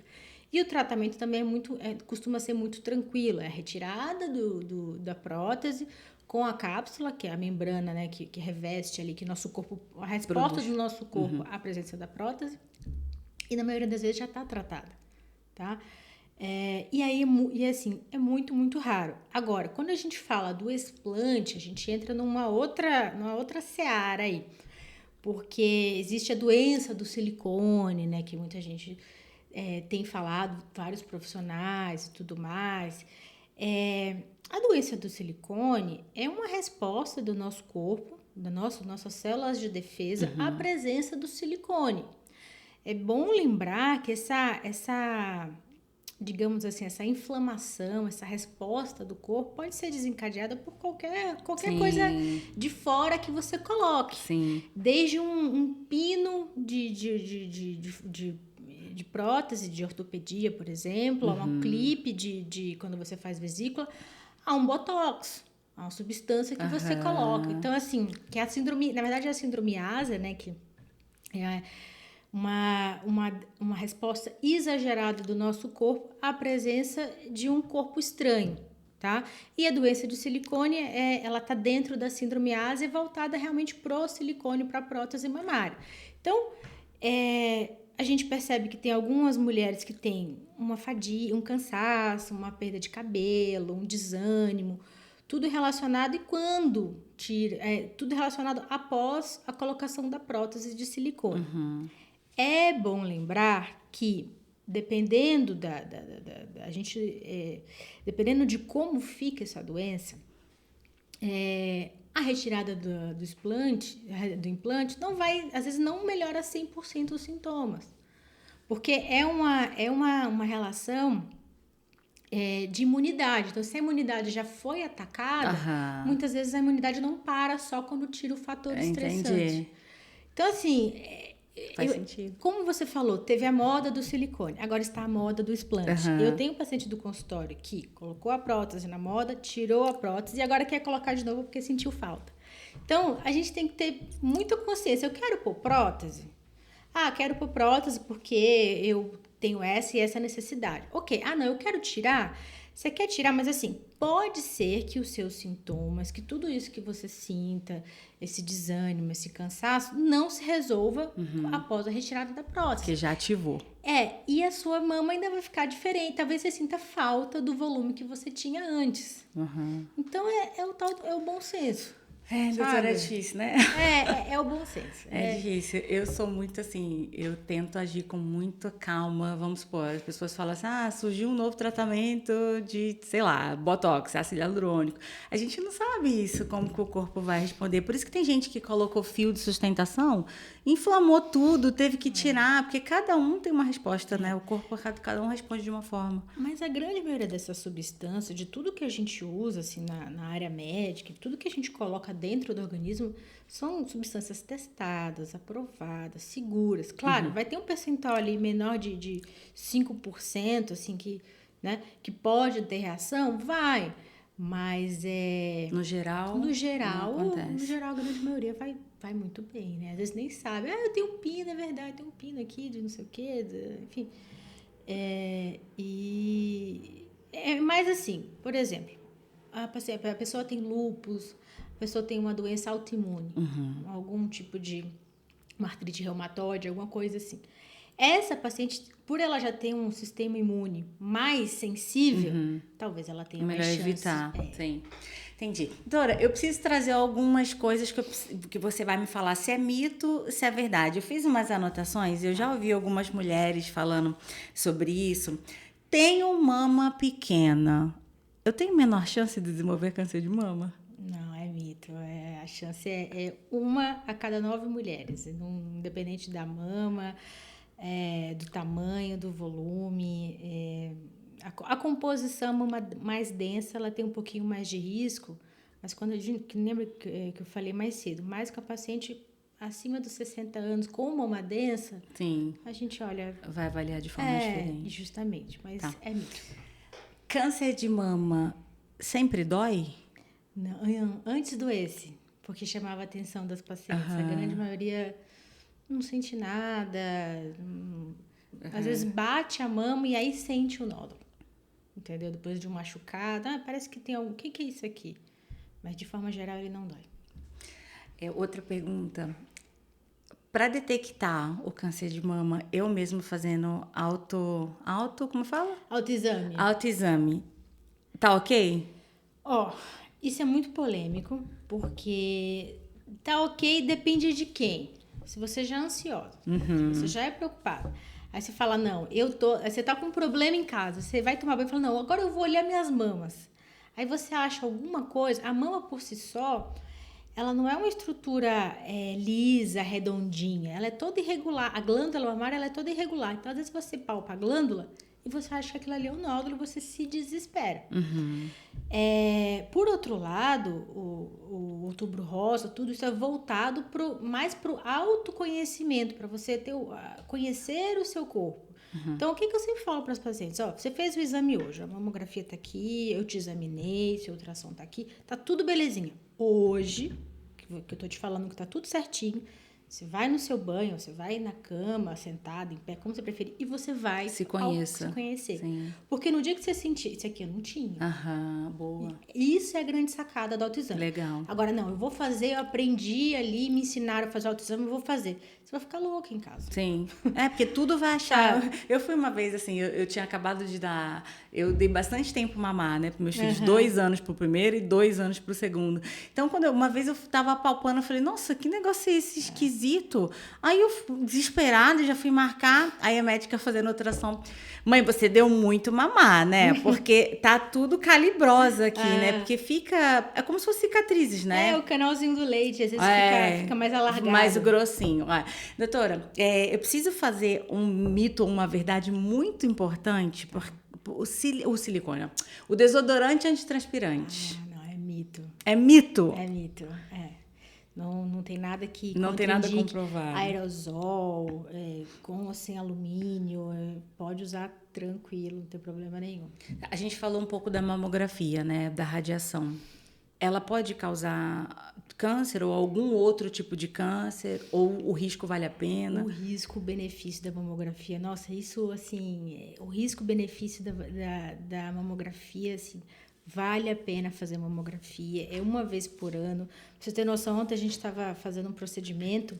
E o tratamento também costuma ser muito tranquilo, é a retirada da prótese com a cápsula, que é a membrana, né, que reveste ali, que nosso corpo, a resposta do nosso corpo à presença da prótese, e na maioria das vezes já está tratada, tá? E aí, assim, é muito, muito raro. Agora, quando a gente fala do explante, a gente entra numa outra seara aí, porque existe a doença do silicone, né, que muita gente tem falado, vários profissionais e tudo mais. A doença do silicone é uma resposta do nosso corpo, nossas células de defesa, à presença do silicone. É bom lembrar que digamos assim, essa inflamação, essa resposta do corpo pode ser desencadeada por qualquer coisa de fora que você coloque. Sim. Desde um pino de prótese, de ortopedia, por exemplo, a uma clipe de quando você faz vesícula, a um botox, a uma substância que você coloca. Então, assim, que é a síndrome, na verdade é a síndrome ASA, né, que é uma resposta exagerada do nosso corpo à presença de um corpo estranho, tá? E a doença do silicone, ela tá dentro da síndrome ASA e voltada realmente pro silicone, para prótese mamária. Então, a gente percebe que tem algumas mulheres que têm uma fadiga, um cansaço, uma perda de cabelo, um desânimo, tudo relacionado, e quando tudo relacionado após a colocação da prótese de silicone. É bom lembrar que, dependendo dependendo de como fica essa doença, a retirada do implante não vai, às vezes não melhora 100% os sintomas, porque é uma relação de imunidade. Então, se a imunidade já foi atacada, muitas vezes a imunidade não para só quando tira o fator estressante. Então, assim, faz sentido. Como você falou, teve a moda do silicone, agora está a moda do explante. Eu tenho um paciente do consultório que colocou a prótese na moda, tirou a prótese e agora quer colocar de novo porque sentiu falta. Então, a gente tem que ter muita consciência. Eu quero pôr prótese? Quero pôr prótese porque eu tenho essa e essa necessidade. Ok. Não, eu quero tirar. Você quer tirar, mas assim, pode ser que os seus sintomas, que tudo isso que você sinta, esse desânimo, esse cansaço, não se resolva após a retirada da prótese. Que já ativou. E a sua mama ainda vai ficar diferente. Talvez você sinta falta do volume que você tinha antes. Então, é o bom senso. Doutora, é difícil, né? É o bom senso. É difícil. Eu sou muito assim, eu tento agir com muita calma. Vamos supor, as pessoas falam assim, surgiu um novo tratamento de, sei lá, botox, ácido hialurônico. A gente não sabe isso, como que o corpo vai responder. Por isso que tem gente que colocou fio de sustentação, inflamou tudo, teve que tirar, porque cada um tem uma resposta, né? O corpo, cada um responde de uma forma. Mas a grande maioria dessas substâncias, de tudo que a gente usa assim, na área médica, tudo que a gente coloca dentro do organismo, são substâncias testadas, aprovadas, seguras. Claro, vai ter um percentual ali menor de 5%, assim, que pode ter reação, vai. Mas no geral, a grande maioria vai muito bem, né? Às vezes nem sabe. Eu tenho um pino, é verdade, eu tenho um pino aqui de não sei o quê, enfim. Mas assim, por exemplo, a pessoa tem lúpus, a pessoa tem uma doença autoimune, algum tipo de uma artrite reumatoide, alguma coisa assim. Essa paciente, por ela já ter um sistema imune mais sensível, talvez ela tenha mais chance. Melhor evitar, sim. Entendi. Doutora, eu preciso trazer algumas coisas que você vai me falar se é mito, se é verdade. Eu fiz umas anotações, eu já ouvi algumas mulheres falando sobre isso. Tenho mama pequena. Eu tenho menor chance de desenvolver câncer de mama? Não, é mito. A chance é 1 a cada 9 mulheres, independente da mama, do tamanho, do volume. A composição mais densa, ela tem um pouquinho mais de risco, mas quando lembra que eu falei mais cedo, mais que a paciente acima dos 60 anos com mama densa, sim, a gente olha... vai avaliar de forma diferente. Justamente, mas Tá. é mito. Câncer de mama sempre dói? Não, antes do esse, porque chamava a atenção das pacientes. A grande maioria não sente nada, às vezes bate a mama e aí sente o nódulo, entendeu? Depois de um machucado, parece que tem algum... O que é isso aqui? Mas de forma geral ele não dói. Outra pergunta. Para detectar o câncer de mama, eu mesmo fazendo como fala? Autoexame. Autoexame. Tá ok? Isso é muito polêmico, porque tá ok depende de quem. Se você já é ansiosa, se você já é preocupada, aí você fala, não, você tá com um problema em casa, você vai tomar banho e fala, não, agora eu vou olhar minhas mamas. Aí você acha alguma coisa, a mama por si só, ela não é uma estrutura lisa, redondinha, ela é toda irregular. A glândula mamária, ela é toda irregular. Então, às vezes você palpa a glândula e você acha que aquilo ali é um nódulo e você se desespera. Por outro lado, o Outubro Rosa, tudo isso é voltado mais para o autoconhecimento, para você conhecer o seu corpo. Então, o que eu sempre falo para as pacientes? Você fez o exame hoje, a mamografia está aqui, eu te examinei, seu ultrassom está aqui, tá tudo belezinha. Hoje, que eu tô te falando que tá tudo certinho, você vai no seu banho, você vai na cama, sentado, em pé, como você preferir, e você vai se conhecer. Sim. Porque no dia que você sentir, isso aqui eu não tinha. Boa. Isso é a grande sacada do autoexame. Legal. Agora, não, eu aprendi ali, me ensinaram a fazer autoexame, eu vou fazer. Você vai ficar louca em casa. Sim. Porque tudo vai achar. Eu fui uma vez, assim, eu tinha acabado de dar... Eu dei bastante tempo mamar, né? Para meus filhos, 2 anos pro primeiro e 2 anos pro segundo. Então, uma vez eu tava apalpando, eu falei, nossa, que negócio é esse esquisito? Aí eu, desesperada, já fui marcar. Aí a médica fazendo ultrassom. Mãe, você deu muito mamar, né? Porque tá tudo calibrosa aqui, né? Porque fica... É como se fosse cicatrizes, né? O canalzinho do leite, às vezes fica mais alargado. Mais grossinho. Doutora, eu preciso fazer um mito ou uma verdade muito importante, porque o silicone, o desodorante antitranspirante. Não, é mito. É mito? É mito, Não tem nada que não tem nada comprovado. Aerosol, com ou sem alumínio, pode usar tranquilo, não tem problema nenhum. A gente falou um pouco da mamografia, né, da radiação. Ela pode causar câncer ou algum outro tipo de câncer? Ou o risco vale a pena? O risco-benefício da mamografia, nossa, isso, assim, o risco-benefício da mamografia, assim, vale a pena fazer mamografia, é 1 vez por ano. Pra você ter noção, ontem a gente estava fazendo um procedimento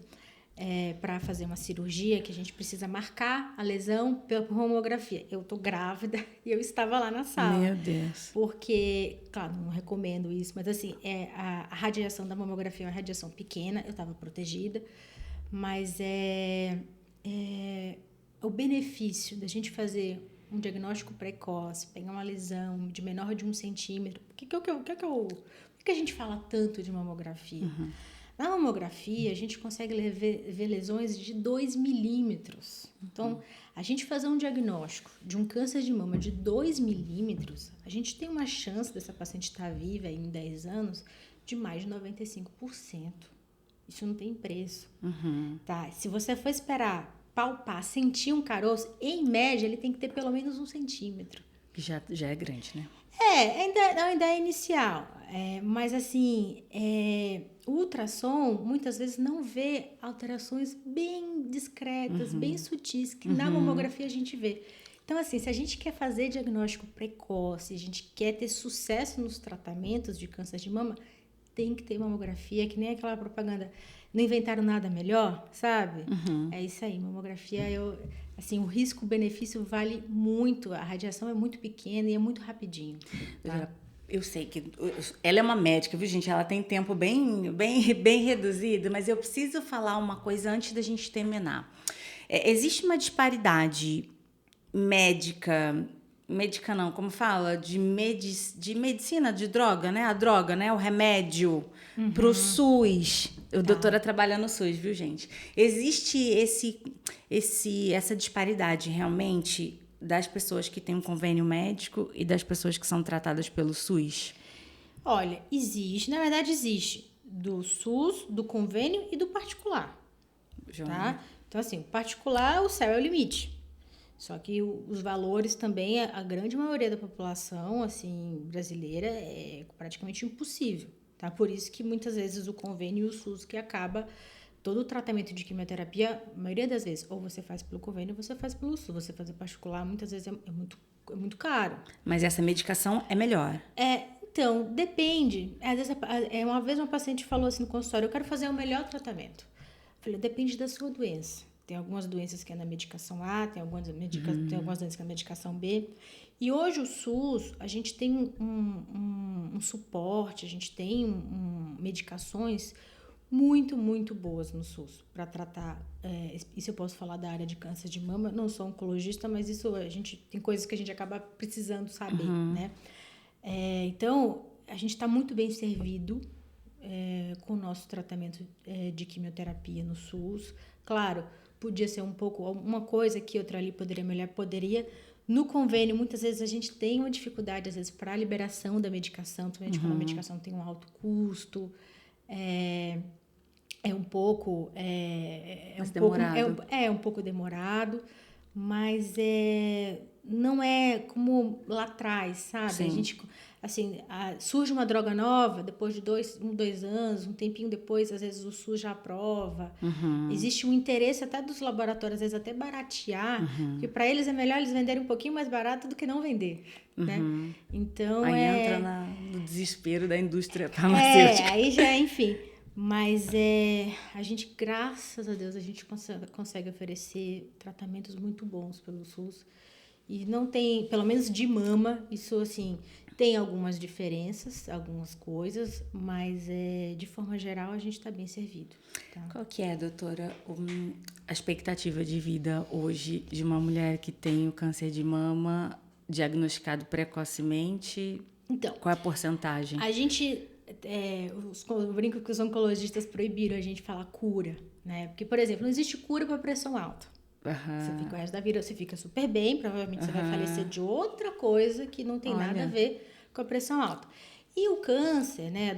para fazer uma cirurgia que a gente precisa marcar a lesão pela mamografia. Eu tô grávida e eu estava lá na sala. Meu Deus. Porque, claro, não recomendo isso, mas assim, a radiação da mamografia é uma radiação pequena, eu estava protegida, mas o benefício da gente fazer um diagnóstico precoce, pegar uma lesão de menor de 1 centímetro. Por que a gente fala tanto de mamografia? Na mamografia, a gente consegue ver lesões de 2 milímetros. Então, a gente fazer um diagnóstico de um câncer de mama de 2 milímetros, a gente tem uma chance dessa paciente estar viva em 10 anos de mais de 95%. Isso não tem preço. Tá? Se você for esperar palpar, sentir um caroço, em média, ele tem que ter pelo menos 1 centímetro. Já é grande, né? Ainda é inicial. Mas, assim, o ultrassom, muitas vezes, não vê alterações bem discretas, bem sutis, que na mamografia a gente vê. Então, assim, se a gente quer fazer diagnóstico precoce, a gente quer ter sucesso nos tratamentos de câncer de mama, tem que ter mamografia, que nem aquela propaganda, não inventaram nada melhor, sabe? É isso aí, mamografia, assim, o risco-benefício vale muito, a radiação é muito pequena e é muito rapidinho. Tá? Eu sei que ela é uma médica, viu, gente? Ela tem tempo bem reduzido, mas eu preciso falar uma coisa antes da gente terminar. Existe uma disparidade médica não, como fala? De medicina, de droga, né? A droga, né? O remédio pro SUS. A doutora trabalha no SUS, viu, gente? Existe essa disparidade realmente das pessoas que têm um convênio médico e das pessoas que são tratadas pelo SUS? Olha, na verdade existe do SUS, do convênio e do particular, tá? Então, assim, o particular, o céu é o limite. Só que os valores também, a grande maioria da população, assim, brasileira, é praticamente impossível, tá? Por isso que muitas vezes o convênio e o SUS que acaba todo o tratamento de quimioterapia, a maioria das vezes, ou você faz pelo convênio ou você faz pelo SUS. Você fazer particular, muitas vezes é muito caro. Mas essa medicação é melhor? Então, depende. Às vezes, uma vez uma paciente falou assim no consultório, eu quero fazer o melhor tratamento. Eu falei, depende da sua doença. Tem algumas doenças que é na medicação A, tem algumas doenças que é na medicação B. E hoje o SUS, a gente tem um suporte, a gente tem medicações muito, muito boas no SUS para tratar. Isso eu posso falar da área de câncer de mama. Não sou oncologista, mas isso tem coisas que a gente acaba precisando saber, né? Então, a gente está muito bem servido com o nosso tratamento de quimioterapia no SUS. Claro, podia ser uma coisa aqui, outra ali, poderia melhorar, poderia. No convênio, muitas vezes a gente tem uma dificuldade, às vezes, para a liberação da medicação, principalmente quando a medicação tem um alto custo. Um pouco demorado, mas não é como lá atrás, sabe? Sim. A gente, assim, surge uma droga nova, depois de 2 anos, um tempinho depois, às vezes o SUS já aprova. Existe um interesse até dos laboratórios, às vezes até baratear, porque para eles é melhor eles venderem um pouquinho mais barato do que não vender, né? Então, aí entra no desespero da indústria farmacêutica. Aí já, enfim... Mas a gente, graças a Deus, a gente consegue oferecer tratamentos muito bons pelo SUS. E não tem, pelo menos de mama, isso assim, tem algumas diferenças, algumas coisas, mas de forma geral a gente está bem servido. Tá? Qual que é, doutora, a expectativa de vida hoje de uma mulher que tem o câncer de mama diagnosticado precocemente? Então, qual é a porcentagem? A gente... eu brinco que os oncologistas proibiram a gente falar cura, né? Porque, por exemplo, não existe cura para pressão alta. Você fica o resto da vida, você fica super bem, provavelmente você vai falecer de outra coisa que não tem nada a ver com a pressão alta. E o câncer, né?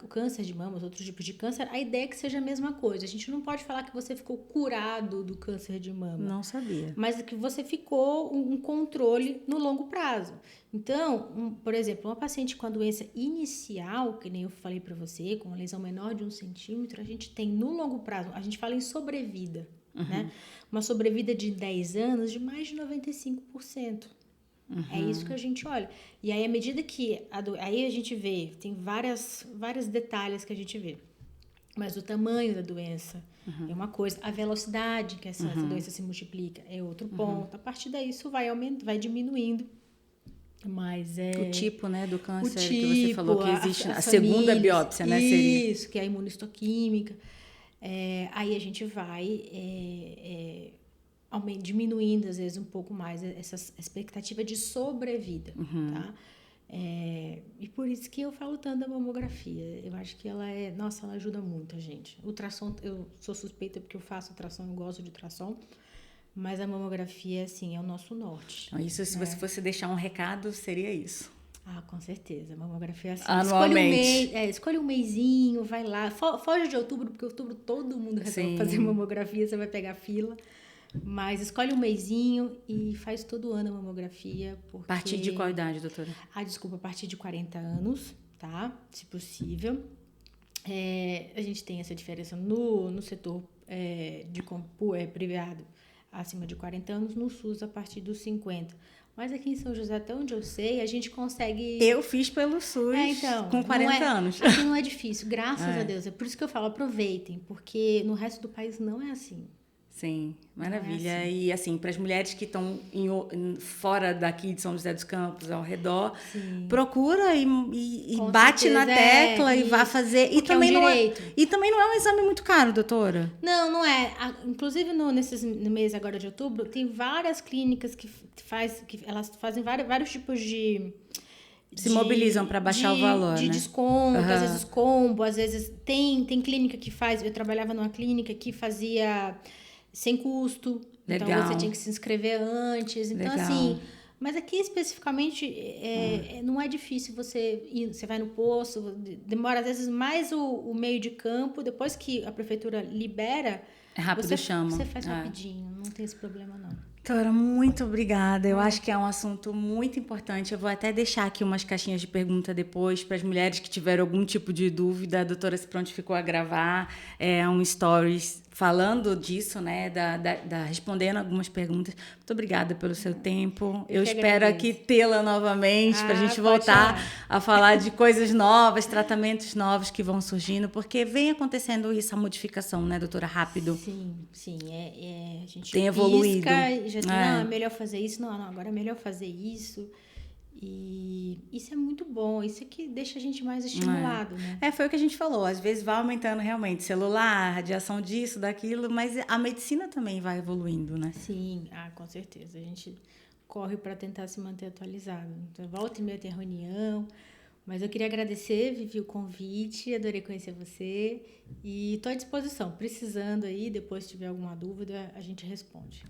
O câncer de mama, os outros tipos de câncer, a ideia é que seja a mesma coisa. A gente não pode falar que você ficou curado do câncer de mama. Não sabia. Mas que você ficou um controle no longo prazo. Então, por exemplo, uma paciente com a doença inicial, que nem eu falei para você, com uma lesão menor de 1 centímetro, a gente tem no longo prazo, a gente fala em sobrevida, né? Uma sobrevida de 10 anos de mais de 95%. É isso que a gente olha. E aí, à medida que... aí a gente vê, tem vários detalhes que a gente vê. Mas o tamanho da doença é uma coisa. A velocidade que essa doença se multiplica é outro ponto. A partir daí, isso vai diminuindo. Mas o tipo, né, do câncer que você falou que existe. A segunda biópsia, né? Isso, que é a imunistoquímica. Aí a gente vai... diminuindo, às vezes, um pouco mais essa expectativa de sobrevida, tá? E por isso que eu falo tanto da mamografia. Eu acho que ela ela ajuda muito a gente. Ultrassom, eu sou suspeita porque eu faço ultrassom, eu gosto de ultrassom, mas a mamografia, assim, é o nosso norte. Isso, se você fosse deixar um recado, seria isso. Com certeza. A mamografia, assim, anualmente. Escolhe um mêsinho, vai lá. Foge de outubro, porque outubro todo mundo resolve fazer mamografia, você vai pegar fila. Mas escolhe um mêsinho e faz todo ano a mamografia. Porque... A partir de qual idade, doutora? A partir de 40 anos, tá? Se possível. A gente tem essa diferença no setor privado. acima de 40 anos, no SUS a partir dos 50. Mas aqui em São José, até onde eu sei, a gente consegue... Eu fiz pelo SUS com 40 anos. Aqui não é difícil, graças a Deus. É por isso que eu falo, aproveitem, porque no resto do país não é assim. Sim, maravilha. É assim. E assim, para as mulheres que estão fora daqui de São José dos Campos, ao redor, procura e bate na tecla e vá fazer. E também, e também não é um exame muito caro, doutora? Não é. Inclusive, no mês agora de outubro, tem várias clínicas que elas fazem vários tipos de... Se mobilizam para baixar o valor, de né? desconto, às vezes combo, às vezes tem clínica que faz... Eu trabalhava numa clínica que fazia... sem custo. Legal. Então, você tinha que se inscrever antes. Então, Legal. assim... Mas aqui, especificamente, não é difícil você ir. Você vai no posto, demora, às vezes, mais o meio de campo. Depois que a prefeitura libera... É rápido, chama. Você faz rapidinho. Não tem esse problema, não. Doutora, muito obrigada. Eu acho que é um assunto muito importante. Eu vou até deixar aqui umas caixinhas de pergunta depois para as mulheres que tiveram algum tipo de dúvida. A doutora se prontificou a gravar um stories falando disso, né? Respondendo algumas perguntas. Muito obrigada pelo seu tempo. Eu espero aqui tê-la novamente para a gente voltar a falar de coisas novas, tratamentos novos que vão surgindo, porque vem acontecendo isso, a modificação, né, doutora? Rápido. Sim. A gente tem evoluído. Não, é melhor fazer isso. Não, agora é melhor fazer isso. E isso é muito bom, isso é que deixa a gente mais estimulado, né? Foi o que a gente falou, às vezes vai aumentando realmente celular, radiação disso, daquilo, mas a medicina também vai evoluindo, né? Sim, com certeza. A gente corre para tentar se manter atualizado. Então, volta e meia tem reunião. Mas eu queria agradecer, Vivi, o convite, adorei conhecer você e estou à disposição. Precisando aí, depois se tiver alguma dúvida, a gente responde.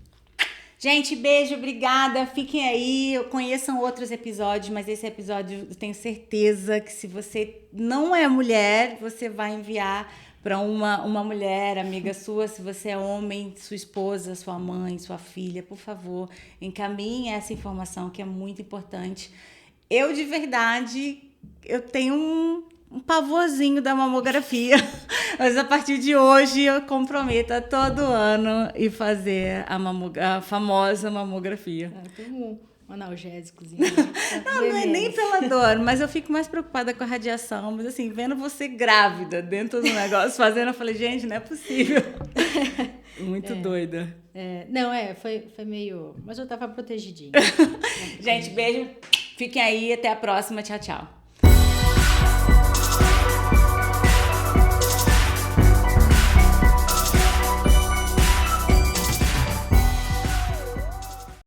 Gente, beijo, obrigada. Fiquem aí, conheçam outros episódios, mas esse episódio eu tenho certeza que se você não é mulher, você vai enviar para uma mulher, amiga sua. Se você é homem, sua esposa, sua mãe, sua filha, por favor, encaminhe essa informação que é muito importante. Eu, de verdade, eu tenho um pavorzinho da mamografia, mas a partir de hoje eu comprometo a todo ano ir fazer a famosa mamografia. Tem analgésicozinho. Não é nem pela dor, mas eu fico mais preocupada com a radiação. Mas assim, vendo você grávida dentro do negócio, fazendo, eu falei, gente, não é possível. Muito doida. Foi meio... Mas eu tava protegidinha. Gente, beijo. Fiquem aí, até a próxima. Tchau, tchau.